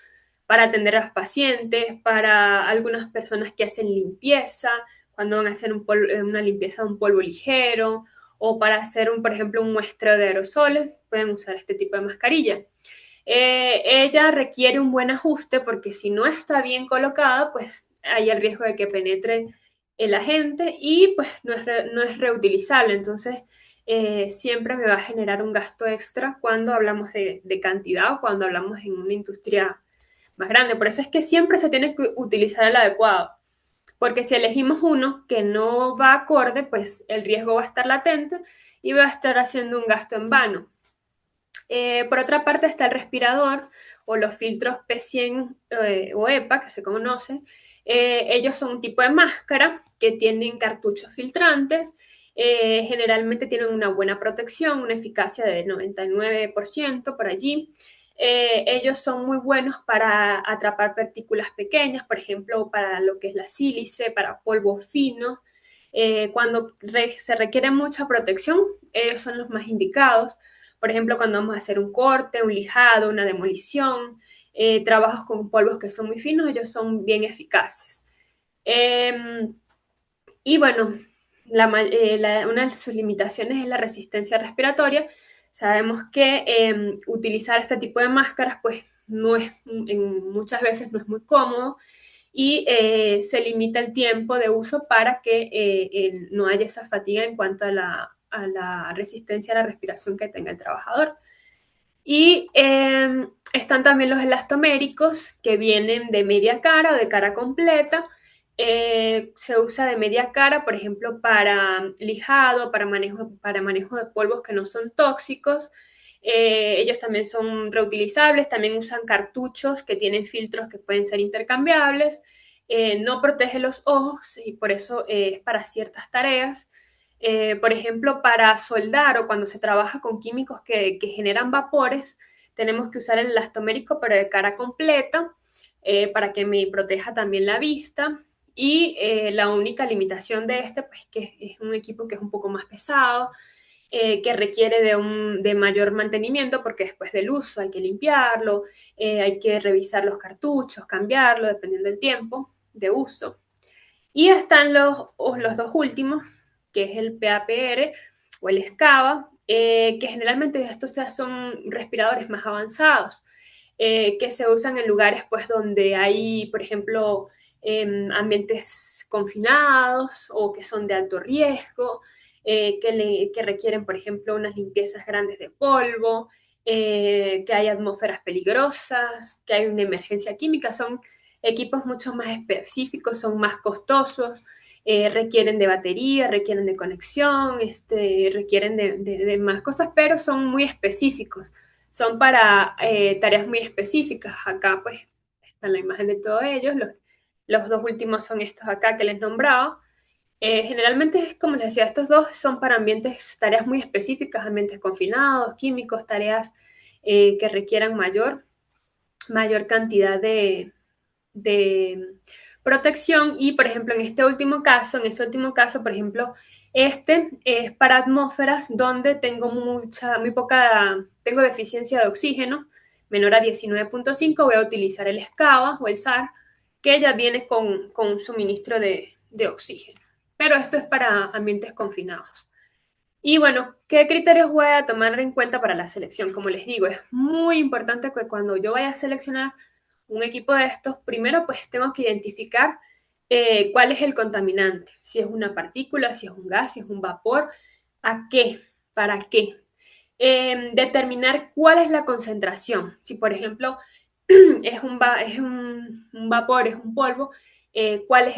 para atender a los pacientes, para algunas personas que hacen limpieza, cuando van a hacer una limpieza de un polvo ligero, o para hacer, por ejemplo, un muestreo de aerosoles, pueden usar este tipo de mascarilla. Ella requiere un buen ajuste porque si no está bien colocada, pues hay el riesgo de que penetre el agente y pues no es reutilizable. Entonces, siempre me va a generar un gasto extra cuando hablamos de cantidad o cuando hablamos en una industria más grande. Por eso es que siempre se tiene que utilizar el adecuado. Porque si elegimos uno que no va acorde, pues el riesgo va a estar latente y va a estar haciendo un gasto en vano. Por otra parte está el respirador o los filtros P100 o EPA, que se conocen. Ellos son un tipo de máscara que tienen cartuchos filtrantes. Generalmente tienen una buena protección, una eficacia de 99% por allí. Ellos son muy buenos para atrapar partículas pequeñas, por ejemplo, para lo que es la sílice, para polvo fino. Cuando se requiere mucha protección, ellos son los más indicados. Por ejemplo, cuando vamos a hacer un corte, un lijado, una demolición, trabajos con polvos que son muy finos, ellos son bien eficaces. Eh, y bueno, una de sus limitaciones es la resistencia respiratoria. Sabemos que utilizar este tipo de máscaras, pues no es, muchas veces no es muy cómodo y se limita el tiempo de uso para que no haya esa fatiga en cuanto a la resistencia a la respiración que tenga el trabajador. Y están también los elastoméricos que vienen de media cara o de cara completa. Se usa de media cara, por ejemplo, para lijado, para manejo de polvos que no son tóxicos. Ellos también son reutilizables, también usan cartuchos que tienen filtros que pueden ser intercambiables. No protege los ojos y por eso es para ciertas tareas. Por ejemplo, para soldar o cuando se trabaja con químicos que generan vapores, tenemos que usar el elastomérico, pero de cara completa, para que me proteja también la vista. Y la única limitación de este, pues que es un equipo que es un poco más pesado, que requiere de mayor mantenimiento, porque después del uso hay que limpiarlo, hay que revisar los cartuchos, cambiarlo, dependiendo del tiempo de uso. Y están los dos últimos, que es el PAPR o el SCABA, que generalmente estos son respiradores más avanzados, que se usan en lugares pues, donde hay, por ejemplo, ambientes confinados o que son de alto riesgo, que requieren, por ejemplo, unas limpiezas grandes de polvo, que hay atmósferas peligrosas, que hay una emergencia química. Son equipos mucho más específicos, son más costosos, requieren de batería, requieren de conexión, requieren de más cosas, pero son muy específicos. Son para tareas muy específicas. Acá pues está la imagen de todos ellos. Los dos últimos son estos acá que les nombraba. Generalmente, es como les decía, estos dos son para ambientes, tareas muy específicas, ambientes confinados, químicos, tareas que requieran mayor cantidad de protección. Y, por ejemplo, en ese último caso, por ejemplo, este es para atmósferas donde tengo deficiencia de oxígeno, menor a 19,5, voy a utilizar el SCABA o el SAR, que ya viene con un suministro de oxígeno. Pero esto es para ambientes confinados. Y bueno, ¿qué criterios voy a tomar en cuenta para la selección? Como les digo, es muy importante que cuando yo vaya a seleccionar un equipo de estos, primero pues tengo que identificar cuál es el contaminante, si es una partícula, si es un gas, si es un vapor, a qué, para qué. Determinar cuál es la concentración. Si por ejemplo es un vapor, es un polvo, cuál es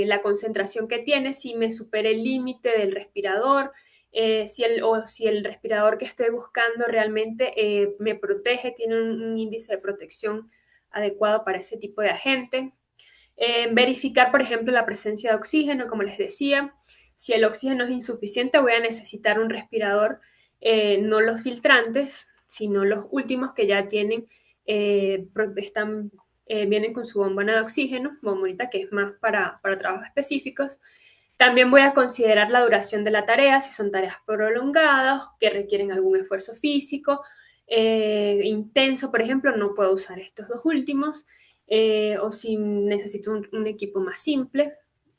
la concentración que tiene, si me supera el límite del respirador, si el respirador que estoy buscando realmente me protege, tiene un índice de protección adecuado para ese tipo de agente. Verificar, por ejemplo, la presencia de oxígeno, como les decía. Si el oxígeno es insuficiente, voy a necesitar un respirador, no los filtrantes, sino los últimos que ya tienen, vienen con su bombona de oxígeno, bombonita que es más para trabajos específicos. También voy a considerar la duración de la tarea, si son tareas prolongadas, que requieren algún esfuerzo físico intenso, por ejemplo, no puedo usar estos dos últimos, o si necesito un equipo más simple.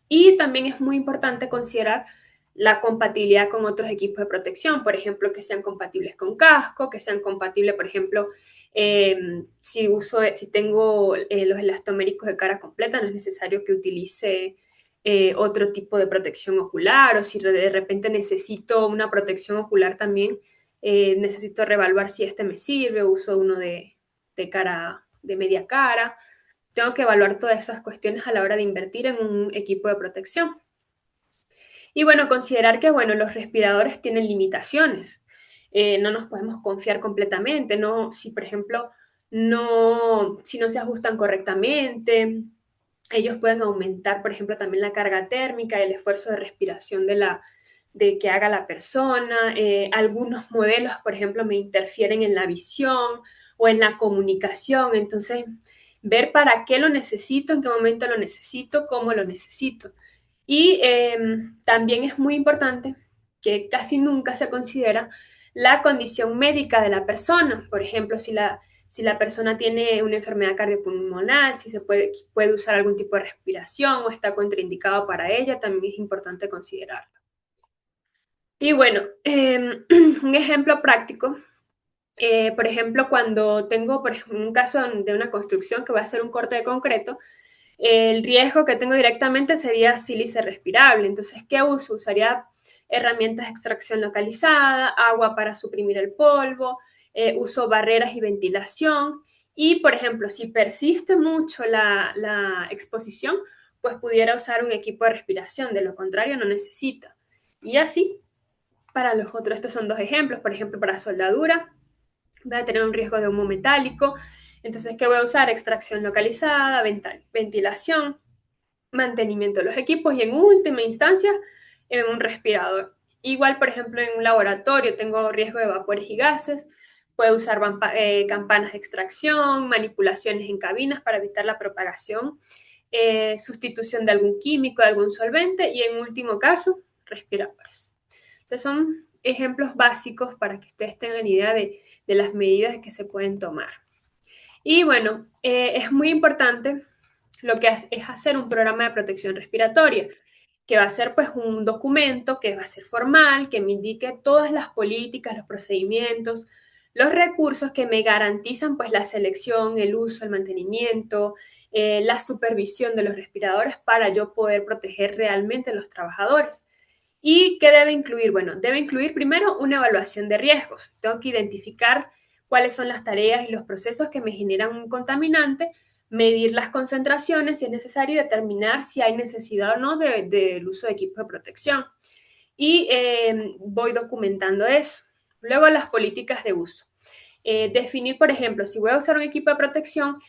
Y también es muy importante considerar la compatibilidad con otros equipos de protección, por ejemplo, que sean compatibles con casco, que sean compatibles, por ejemplo, si tengo los elastoméricos de cara completa, no es necesario que utilice otro tipo de protección ocular, o si de repente necesito una protección ocular también, necesito reevaluar si este me sirve, uso uno de media cara. Tengo que evaluar todas esas cuestiones a la hora de invertir en un equipo de protección. Y bueno, considerar que bueno, los respiradores tienen limitaciones. No nos podemos confiar completamente, ¿no? Si por ejemplo si no se ajustan correctamente, ellos pueden aumentar, por ejemplo, también la carga térmica, el esfuerzo de respiración de que haga la persona. Algunos modelos, por ejemplo, me interfieren en la visión o en la comunicación. Entonces, ver para qué lo necesito, en qué momento lo necesito, cómo lo necesito. Y también es muy importante que casi nunca se considera la condición médica de la persona. Por ejemplo, si la persona tiene una enfermedad cardiopulmonar, si puede usar algún tipo de respiración o está contraindicado para ella, también es importante considerarlo. Y bueno, un ejemplo práctico, por ejemplo, cuando tengo por ejemplo, un caso de una construcción que va a hacer un corte de concreto, el riesgo que tengo directamente sería sílice respirable. Entonces, ¿qué uso? Usaría herramientas de extracción localizada, agua para suprimir el polvo, uso barreras y ventilación. Y, por ejemplo, si persiste mucho la exposición, pues pudiera usar un equipo de respiración, de lo contrario no necesita. Y así, para los otros, estos son dos ejemplos. Por ejemplo, para soldadura, voy a tener un riesgo de humo metálico. Entonces, ¿qué voy a usar? Extracción localizada, ventilación, mantenimiento de los equipos y en última instancia, en un respirador. Igual, por ejemplo, en un laboratorio tengo riesgo de vapores y gases. Puedo usar campanas de extracción, manipulaciones en cabinas para evitar la propagación, sustitución de algún químico, de algún solvente y en último caso, respiradores. Entonces son ejemplos básicos para que ustedes tengan idea de las medidas que se pueden tomar. Y bueno, es muy importante lo que es hacer un programa de protección respiratoria, que va a ser pues un documento que va a ser formal, que me indique todas las políticas, los procedimientos, los recursos que me garantizan pues la selección, el uso, el mantenimiento, la supervisión de los respiradores para yo poder proteger realmente a los trabajadores. ¿Y qué debe incluir? Bueno, debe incluir primero una evaluación de riesgos. Tengo que identificar cuáles son las tareas y los procesos que me generan un contaminante, medir las concentraciones si es necesario y determinar si hay necesidad o no del uso de equipos de protección. Y voy documentando eso. Luego las políticas de uso. Definir, por ejemplo, si voy a usar un equipo de protección,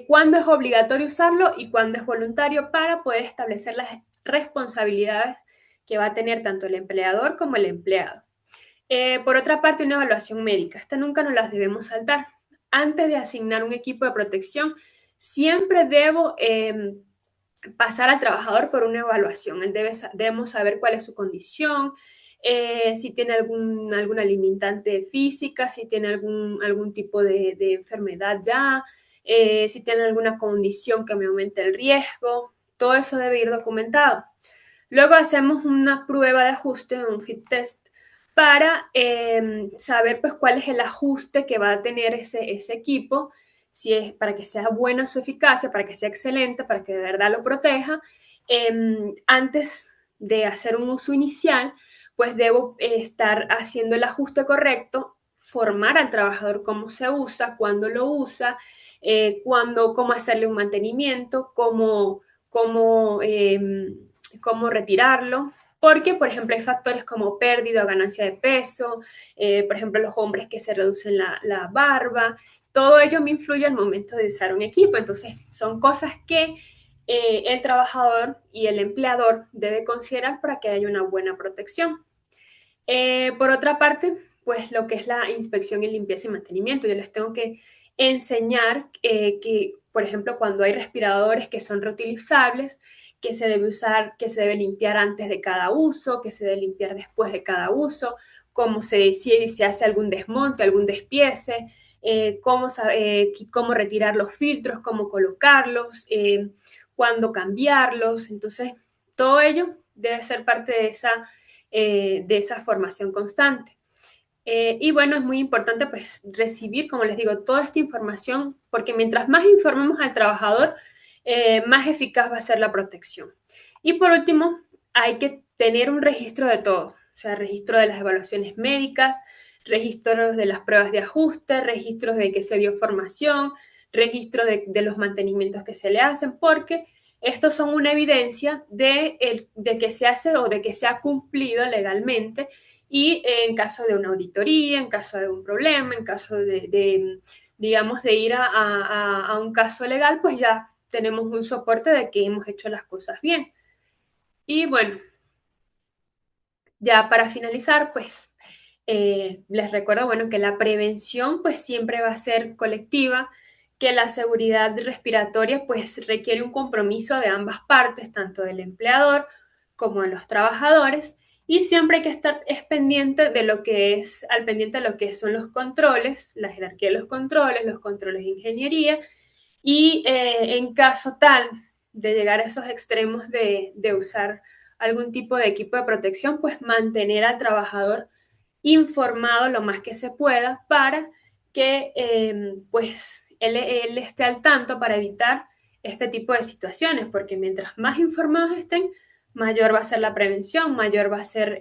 cuándo es obligatorio usarlo y cuándo es voluntario para poder establecer responsabilidades que va a tener tanto el empleador como el empleado. Por otra parte, una evaluación médica. Esta nunca nos las debemos saltar. Antes de asignar un equipo de protección, siempre debo pasar al trabajador por una evaluación. Debemos saber cuál es su condición, si tiene alguna limitante física, si tiene algún tipo de enfermedad ya, si tiene alguna condición que me aumente el riesgo. Todo eso debe ir documentado. Luego hacemos una prueba de ajuste, un fit test, para saber pues cuál es el ajuste que va a tener ese equipo, si es para que sea buena su eficacia, para que sea excelente, para que de verdad lo proteja. Antes de hacer un uso inicial, pues debo estar haciendo el ajuste correcto, formar al trabajador cómo se usa, cuándo lo usa, cómo hacerle un mantenimiento, cómo retirarlo, porque, por ejemplo, hay factores como pérdida o ganancia de peso, por ejemplo, los hombres que se reducen la barba, todo ello me influye al momento de usar un equipo. Entonces, son cosas que el trabajador y el empleador debe considerar para que haya una buena protección. Por otra parte, pues lo que es la inspección y limpieza y mantenimiento, yo les tengo que enseñar que, por ejemplo, cuando hay respiradores que son reutilizables, que se debe usar, que se debe limpiar antes de cada uso, que se debe limpiar después de cada uso, si se hace algún desmonte, algún despiece, cómo retirar los filtros, cómo colocarlos, cuándo cambiarlos. Entonces, todo ello debe ser parte de esa formación constante. Y bueno, es muy importante pues recibir, como les digo, toda esta información, porque mientras más informemos al trabajador, más eficaz va a ser la protección. Y por último, hay que tener un registro de todo, o sea, registro de las evaluaciones médicas, registros de las pruebas de ajuste, registros de que se dio formación, registro de los mantenimientos que se le hacen, porque estos son una evidencia de que se hace o de que se ha cumplido legalmente, y en caso de una auditoría, en caso de un problema, en caso digamos, de ir a un caso legal, pues ya tenemos un soporte de que hemos hecho las cosas bien. Y bueno, ya para finalizar, pues les recuerdo, bueno, que la prevención pues siempre va a ser colectiva, que la seguridad respiratoria pues requiere un compromiso de ambas partes, tanto del empleador como de los trabajadores, y siempre hay que estar pendiente de lo que es, al pendiente de lo que son los controles, la jerarquía de los controles de ingeniería, y en caso tal de llegar a esos extremos de usar algún tipo de equipo de protección, pues mantener al trabajador informado lo más que se pueda para que pues él esté al tanto para evitar este tipo de situaciones, porque mientras más informados estén, mayor va a ser la prevención, mayor va a ser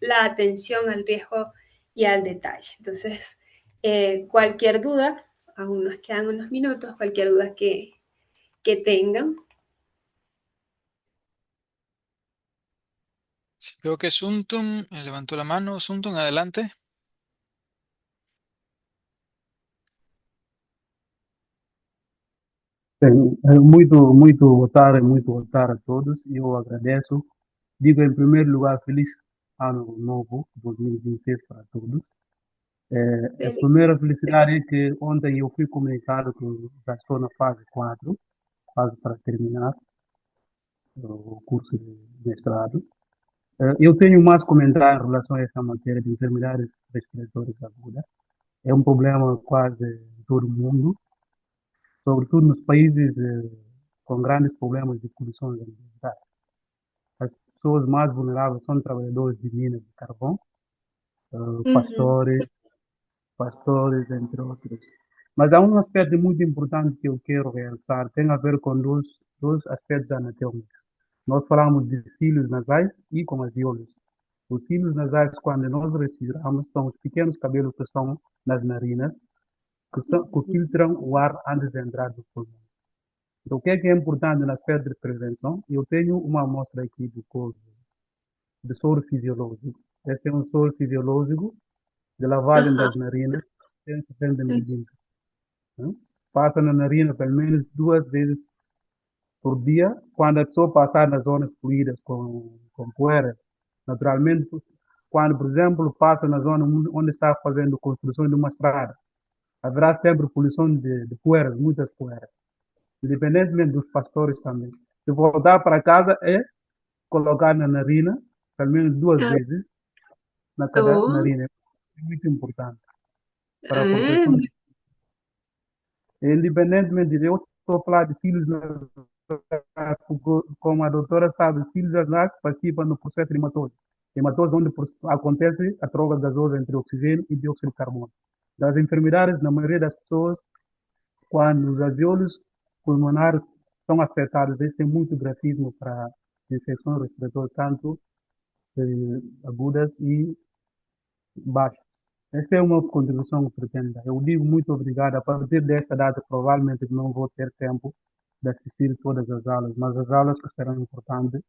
la atención al riesgo y al detalle. Entonces, cualquier duda, aún nos quedan unos minutos, cualquier duda que tengan. Sí, creo que Sunton levantó la mano. Sunton, adelante. Muito boa tarde a todos. Eu agradeço. Digo em primeiro lugar, feliz ano novo 2026 para todos. A primeira felicidade é que ontem eu fui comunicado que já estou na fase 4, fase para terminar o curso de mestrado. Eu tenho mais comentário em relação a essa matéria de enfermidades respiratórias agudas. É um problema quase em todo o mundo, sobretudo nos países com grandes problemas de condições ambientais. As pessoas mais vulneráveis são trabalhadores de minas de carvão, Ujú, pastores, entre outros. Mas há um aspecto muito importante que eu quero realçar, tem a ver com dois aspectos anatômicos. Nós falamos de cílios nasais e com alvéolos. Os cílios nasais, quando nós respiramos, são os pequenos cabelos que estão nas narinas, que filtram o ar antes de entrar no pulmão. Então, o que é importante no aspecto de prevenção? Eu tenho uma amostra aqui de soro fisiológico. Esse é um soro fisiológico de lavagem ajá, das narinas, 160 milímetros. Né? Passa na narina pelo menos 2 vezes por dia quando a pessoa passar nas zonas poluídas com poeiras. Naturalmente, quando, por exemplo, passa na zona onde está fazendo construção de uma estrada, haverá sempre poluição de poeiras, muitas poeiras, independentemente dos pastores também. Se voltar para casa é colocar na narina, pelo menos duas Ah, vezes na cada oh, narina. É muito importante para a ah, proteção. Independentemente de eu estou a falar de filhos como a doutora sabe, filhos nascem participam no processo de hematose. Hematose onde acontece a troca gasosa entre oxigênio e dióxido de carbono. Das enfermidades, na maioria das pessoas, quando os alvéolos pulmonares são afetados, eles têm muito grafismo para infecções respiratórias, tanto agudas e baixas. Esta é uma contribuição que pretendo dar. Eu digo muito obrigado. A partir desta data, provavelmente não vou ter tempo de assistir todas as aulas, mas as aulas que serão importantes,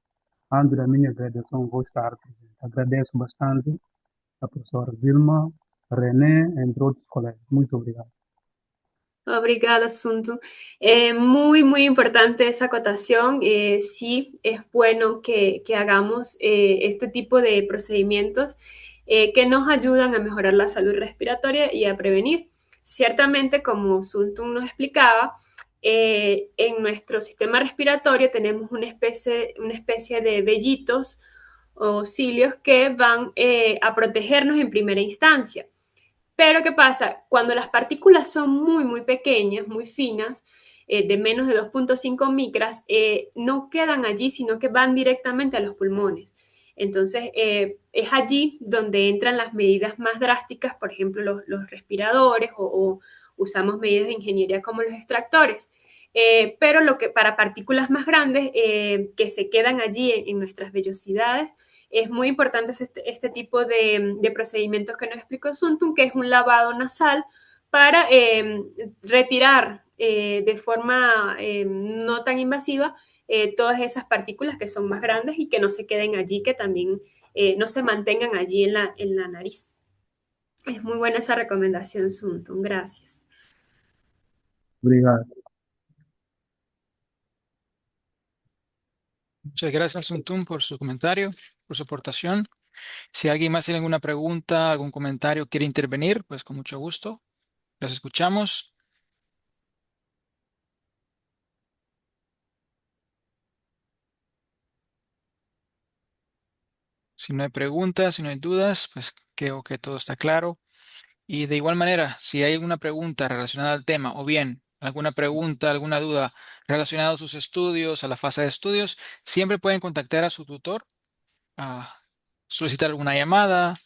antes da minha graduação, vou estar presente. Agradeço bastante a professora Vilma, René, entre outros colegas. Muito obrigado. obrigada, Suntu. Muy, muy importante esa acotación. Sí, es bueno que hagamos este tipo de procedimientos que nos ayudan a mejorar la salud respiratoria y a prevenir. Ciertamente, como Suntu nos explicaba, en nuestro sistema respiratorio tenemos una especie de vellitos o cilios que van a protegernos en primera instancia. Pero ¿qué pasa? Cuando las partículas son muy, muy pequeñas, muy finas, de menos de 2,5 micras, no quedan allí, sino que van directamente a los pulmones. Entonces, es allí donde entran las medidas más drásticas, por ejemplo, los respiradores o usamos medidas de ingeniería como los extractores. Pero lo que para partículas más grandes que se quedan allí en nuestras vellosidades, es muy importante este tipo de procedimientos que nos explicó Suntun, que es un lavado nasal para retirar de forma no tan invasiva todas esas partículas que son más grandes y que no se queden allí, que también no se mantengan allí en la nariz. Es muy buena esa recomendación, Suntun. Gracias. Obrigado. Muchas gracias, Suntun, por su comentario, por su aportación. Si alguien más tiene alguna pregunta, algún comentario, quiere intervenir, pues con mucho gusto. Los escuchamos. Si no hay preguntas, si no hay dudas, pues creo que todo está claro. Y de igual manera, si hay alguna pregunta relacionada al tema o bien alguna pregunta, alguna duda relacionada a sus estudios, a la fase de estudios, siempre pueden contactar a su tutor, a solicitar alguna llamada,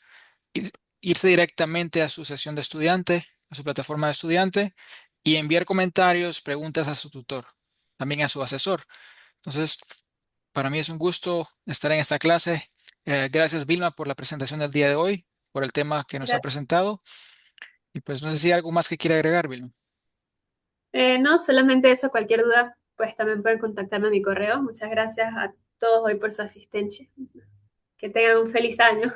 ir- irse directamente a su sesión de estudiante, a su plataforma de estudiante y enviar comentarios, preguntas a su tutor, también a su asesor. Entonces, para mí es un gusto estar en esta clase. Gracias, Vilma, por la presentación del día de hoy, por el tema que nos ha presentado. Y pues no sé si hay algo más que quiera agregar, Vilma. No, solamente eso, cualquier duda, pues también pueden contactarme a mi correo. Muchas gracias a todos hoy por su asistencia. Que tengan un feliz año.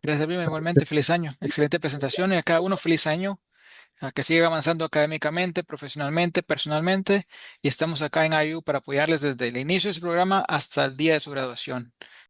Gracias, Vilma. Igualmente, feliz año. Excelente presentación y a cada uno feliz año. A que siga avanzando académicamente, profesionalmente, personalmente. Y estamos acá en IU para apoyarles desde el inicio de su programa hasta el día de su graduación.